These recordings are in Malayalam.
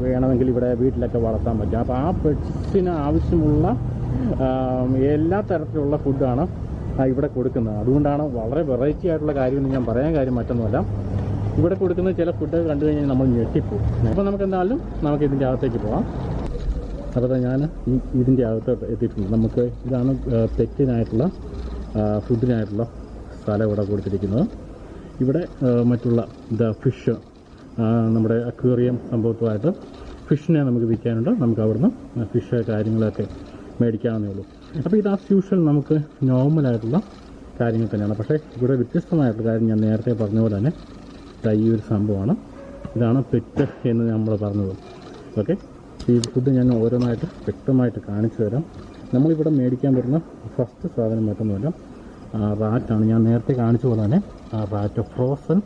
വേണമെങ്കിൽ ഇവിടെ വീട്ടിലൊക്കെ വളർത്താൻ പറ്റും. അപ്പോൾ ആ പെറ്റ്സിന് ആവശ്യമുള്ള എല്ലാ തരത്തിലുള്ള ഫുഡാണ് ഇവിടെ കൊടുക്കുന്നത്. അതുകൊണ്ടാണ് വളരെ വെറൈറ്റി ആയിട്ടുള്ള കാര്യമെന്ന് ഞാൻ പറയാൻ കാര്യം മറ്റൊന്നുമല്ല, ഇവിടെ കൊടുക്കുന്ന ചില ഫുഡൊക്കെ കണ്ടു കഴിഞ്ഞാൽ നമ്മൾ ഞെട്ടിപ്പോകും. അപ്പോൾ നമുക്ക് എന്തായാലും നമുക്ക് ഇതിൻ്റെ അകത്തേക്ക് പോകാം. അപ്പോൾ ഞാൻ ഇതിൻ്റെ അകത്തോട്ട് എത്തിയിട്ടുണ്ട്. നമുക്ക് ഇതാണ് പെറ്റിനായിട്ടുള്ള ഫുഡിനായിട്ടുള്ള സ്ഥലം ഇവിടെ കൊടുത്തിരിക്കുന്നത്. ഇവിടെ മറ്റുള്ള ഫിഷ്, നമ്മുടെ അക്വേറിയം സംഭവത്തുമായിട്ട് ഫിഷിനെ നമുക്ക് വിൽക്കാനുണ്ട്. നമുക്ക് അവിടുന്ന് ഫിഷ് കാര്യങ്ങളൊക്കെ മേടിക്കാവുന്നേ ഉള്ളൂ. അപ്പോൾ ഇത് ആസ് യൂഷ്വൽ നമുക്ക് നോർമലായിട്ടുള്ള കാര്യങ്ങൾ തന്നെയാണ്. പക്ഷേ ഇവിടെ വ്യത്യസ്തമായിട്ടുള്ള കാര്യം ഞാൻ നേരത്തെ പറഞ്ഞ പോലെ തന്നെ ഈ ഒരു സംഭവമാണ്. ഇതാണ് പെറ്റ് എന്ന് നമ്മൾ പറഞ്ഞത്. ഓക്കെ, ഈ ഫുഡ് ഞാൻ ഓരോന്നായിട്ട് വ്യക്തമായിട്ട് കാണിച്ചു തരാം. നമ്മളിവിടെ മേടിക്കാൻ പറ്റുന്ന ഫസ്റ്റ് സാധനം മറ്റൊന്നുമല്ല, റാറ്റാണ്. ഞാൻ നേരത്തെ കാണിച്ച പോലെ തന്നെ റാറ്റ്, ഫ്രോസൺ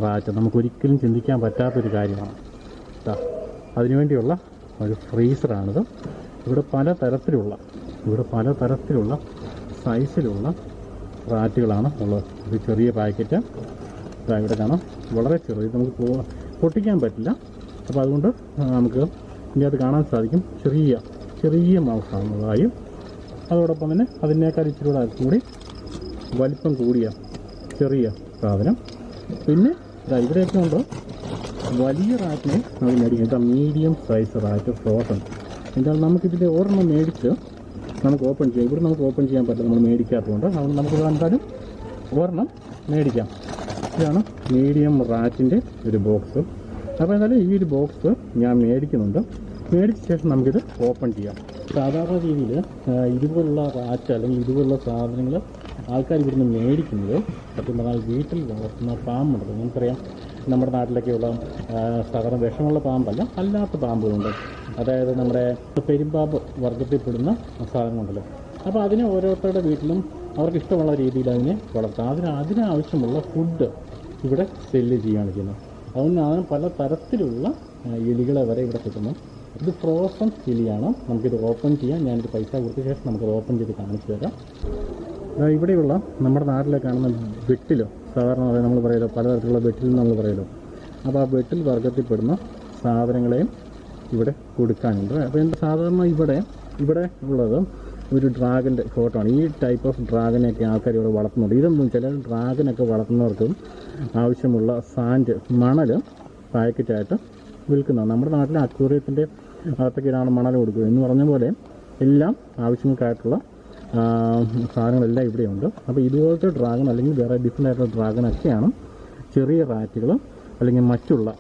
റാറ്റ്, നമുക്കൊരിക്കലും ചിന്തിക്കാൻ പറ്റാത്തൊരു കാര്യമാണ്. അതിനുവേണ്ടിയുള്ള ഒരു ഫ്രീസറാണിത്. ഇവിടെ പലതരത്തിലുള്ള സൈസിലുള്ള റാറ്റുകളാണ് ഉള്ളത്. ഇത് ചെറിയ പാക്കറ്റ് ഇവിടെ കാണാം, വളരെ ചെറിയത്, നമുക്ക് പൊട്ടിക്കാൻ പറ്റില്ല. അപ്പോൾ അതുകൊണ്ട് നമുക്ക് ഇതിനകത്ത് കാണാൻ സാധിക്കും ചെറിയ മാംസമായും അതോടൊപ്പം തന്നെ അതിനേക്കാൾ ഇച്ചിരി കൂടി വലിപ്പം കൂടിയ ചെറിയ സാധനം. പിന്നെ ഇവിടെയൊക്കെ ഉണ്ട് വലിയ റാറ്റിനെ നമുക്ക് മേടിക്കാം. ഇതാ മീഡിയം സൈസ് റാറ്റ് ഫ്രോസൺ. എന്തായാലും നമുക്കിതിൻ്റെ ഒരെണ്ണം മേടിച്ച് നമുക്ക് ഓപ്പൺ ചെയ്യാം. ഇവിടെ നമുക്ക് ഓപ്പൺ ചെയ്യാൻ പറ്റില്ല, നമ്മൾ മേടിക്കാത്തതുകൊണ്ട്. അതുകൊണ്ട് നമുക്ക് എന്തായാലും ഒരെണ്ണം മേടിക്കാം. ഇതാണ് മീഡിയം റാറ്റിൻ്റെ ഒരു ബോക്സ്. അപ്പോൾ എന്തായാലും ഈ ഒരു ബോക്സ് ഞാൻ മേടിക്കുന്നുണ്ട്. മേടിച്ച ശേഷം നമുക്കിത് ഓപ്പൺ ചെയ്യാം. സാധാരണ രീതിയിൽ ഇതുപോലുള്ള റാറ്റ് അല്ലെങ്കിൽ ഇതുപോലുള്ള സാധനങ്ങൾ ആൾക്കാർ ഇവിടുന്ന് മേടിക്കുന്നത് സത്യം പറഞ്ഞാൽ വീട്ടിൽ വളർത്തുന്ന പാമ്പുണ്ട്. നമുക്കറിയാം നമ്മുടെ നാട്ടിലൊക്കെയുള്ള സാധാരണ വിഷമുള്ള പാമ്പല്ല, അല്ലാത്ത പാമ്പുകളുണ്ട്. അതായത് നമ്മുടെ പെരുമ്പാമ്പ് വർഗത്തിൽപ്പെടുന്ന സാധനങ്ങളുണ്ടല്ലോ. അപ്പോൾ അതിനെ ഓരോരുത്തരുടെ വീട്ടിലും അവർക്ക് ഇഷ്ടമുള്ള രീതിയിൽ അതിനെ വളർത്താം. അതിനാവശ്യമുള്ള ഫുഡ് ഇവിടെ സെല്ല് ചെയ്യുകയാണ് ചെയ്യുന്നത്. അതുകൊണ്ടാണ് പല തരത്തിലുള്ള എലികളെ വരെ ഇവിടെ കിട്ടുന്നു. ഇത് ഫ്രോസൺ എലിയാണ്. നമുക്കിത് ഓപ്പൺ ചെയ്യാം. ഞാനിത് പൈസ കൊടുത്ത ശേഷം നമുക്കത് ഓപ്പൺ ചെയ്ത് കാണിച്ചു തരാം. ഇവിടെയുള്ള നമ്മുടെ നാട്ടിലെ കാണുന്ന വെട്ടിലോ, സാധാരണ നമ്മൾ പറയുമല്ലോ, പലതരത്തിലുള്ള വെട്ടിൽ നമ്മൾ പറയുമല്ലോ. അപ്പോൾ ആ വെട്ടിൽ വർഗത്തിൽപ്പെടുന്ന സാധനങ്ങളെയും ഇവിടെ കൊടുക്കാനുണ്ട്. അപ്പോൾ സാധാരണ ഇവിടെ ഉള്ളത് ഒരു ഡ്രാഗൻ്റെ ഫോട്ടോ ആണ്. ഈ ടൈപ്പ് ഓഫ് ഡ്രാഗനൊക്കെ ആൾക്കാർ ഇവിടെ വളർത്തുന്നുണ്ട്. ഇതൊന്നും ചില ഡ്രാഗനൊക്കെ വളർത്തുന്നവർക്കും ആവശ്യമുള്ള സാൻഡ്, മണൽ പാക്കറ്റായിട്ട് വിൽക്കുന്നതാണ്. നമ്മുടെ നാട്ടിലെ അക്വേറിയത്തിൻ്റെ അകത്തൊക്കെയാണ് മണൽ കൊടുക്കുക എന്ന് പറഞ്ഞ പോലെ എല്ലാം ആവശ്യങ്ങൾക്കായിട്ടുള്ള സാധനങ്ങളെല്ലാം ഇവിടെയുണ്ട്. അപ്പോൾ ഇതുപോലത്തെ ഡ്രാഗൺ അല്ലെങ്കിൽ വേറെ ഡിഫറെൻ്റ് ആയിട്ടുള്ള ഡ്രാഗണൊക്കെയാണ് ചെറിയ റാറ്റുകൾ അല്ലെങ്കിൽ മറ്റുള്ള